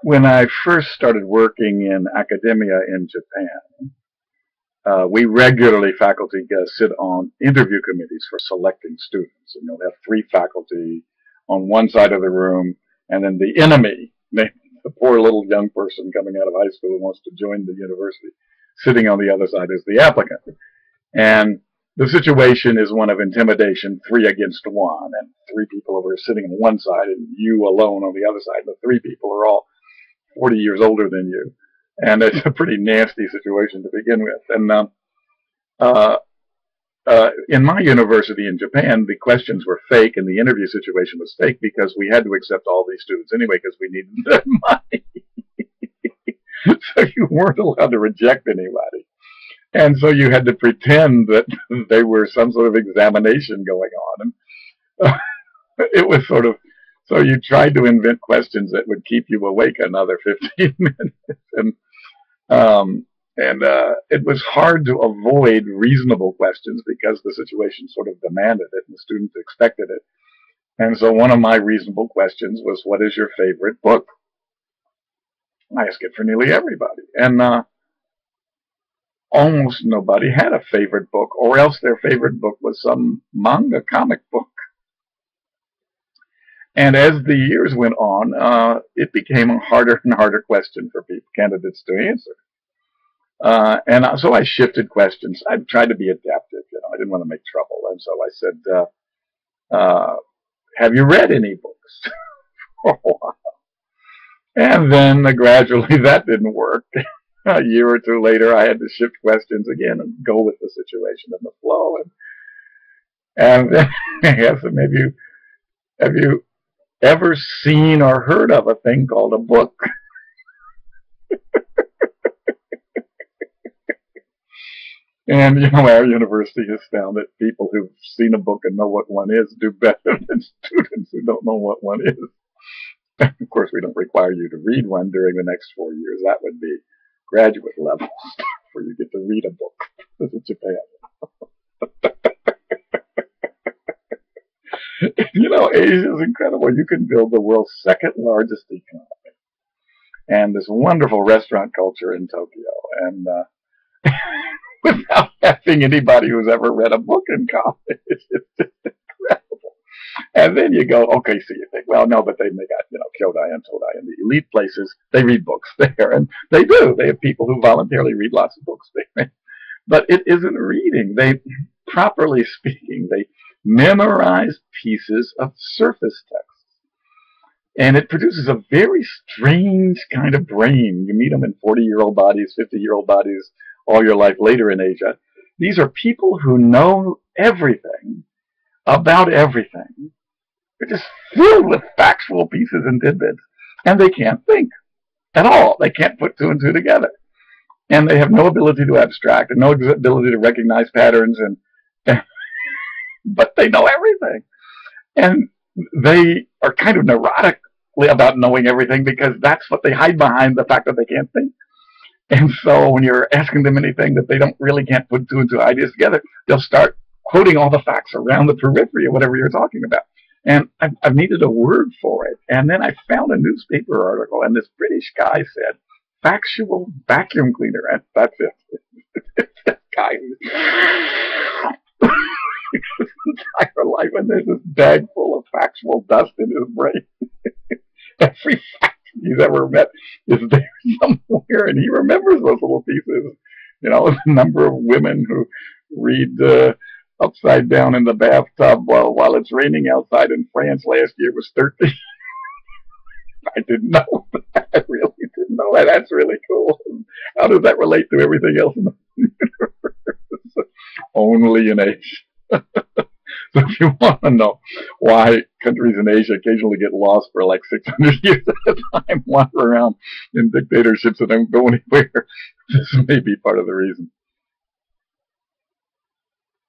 When I first started working in academia in Japan, we regularly, faculty sit on interview committees for selecting students. And you'll have three faculty on one side of the room, and then the enemy, the poor little young person coming out of high school who wants to join the university, sitting on the other side is the applicant. And the situation is one of intimidation, 3 against 1, and 3 people over sitting on one side and you alone on the other side. The 3 people are all 40 years older than you. And it's a pretty nasty situation to begin with. And in my university in Japan, the questions were fake and the interview situation was fake because we had to accept all these students anyway because we needed their money. So you weren't allowed to reject anybody. And so you had to pretend that they were some sort of examination going on. And it was sort of, so you tried to invent questions that would keep you awake another 15 minutes. And it was hard to avoid reasonable questions because the situation sort of demanded it and the students expected it. And so one of my reasonable questions was, what is your favorite book? I asked it for nearly everybody. And almost nobody had a favorite book, or else their favorite book was some manga comic book. And as the years went on, it became a harder and harder question for candidates to answer. And so I shifted questions. I tried to be adaptive. I didn't want to make trouble. And so I said, have you read any books? For a while. And then gradually that didn't work. A year or two later, I had to shift questions again and go with the situation and the flow. And then I asked them, have you ever seen or heard of a thing called a book? And, our university has found that people who've seen a book and know what one is do better than students who don't know what one is. Of course, we don't require you to read one during the next 4 years. That would be graduate level where you get to read a book. This is Japan. Asia is incredible. You can build the world's second largest economy and this wonderful restaurant culture in Tokyo. And without having anybody who's ever read a book in college. It's just incredible. And then you go, okay, so you think, well, no, but they got, Kyodai and Todai and the elite places, they read books there. And they do. They have people who voluntarily read lots of books there. But it isn't reading. They, properly speaking, they memorize pieces of surface text. And it produces a very strange kind of brain. You meet them in 40-year-old bodies, 50-year-old bodies, all your life later in Asia. These are people who know everything about everything. They're just filled with factual pieces and tidbits. And they can't think at all. They can't put 2 and 2 together. And they have no ability to abstract and no ability to recognize patterns. But they know everything. And they are kind of neurotic about knowing everything because that's what they hide behind, the fact that they can't think. And so when you're asking them anything that they can't put 2 and 2 ideas together, they'll start quoting all the facts around the periphery of whatever you're talking about. And I've needed a word for it. And then I found a newspaper article, and this British guy said, factual vacuum cleaner. And that's it. That guy his entire life, and there's this bag full of factual dust in his brain. Every fact he's ever met is there somewhere, and he remembers those little pieces. The number of women who read upside down in the bathtub while it's raining outside in France last year was 13. I didn't know that. I really didn't know that. That's really cool. How does that relate to everything else in the universe? Only in Asia. So if you want to know why countries in Asia occasionally get lost for like 600 years at a time, wander around in dictatorships that don't go anywhere, this may be part of the reason.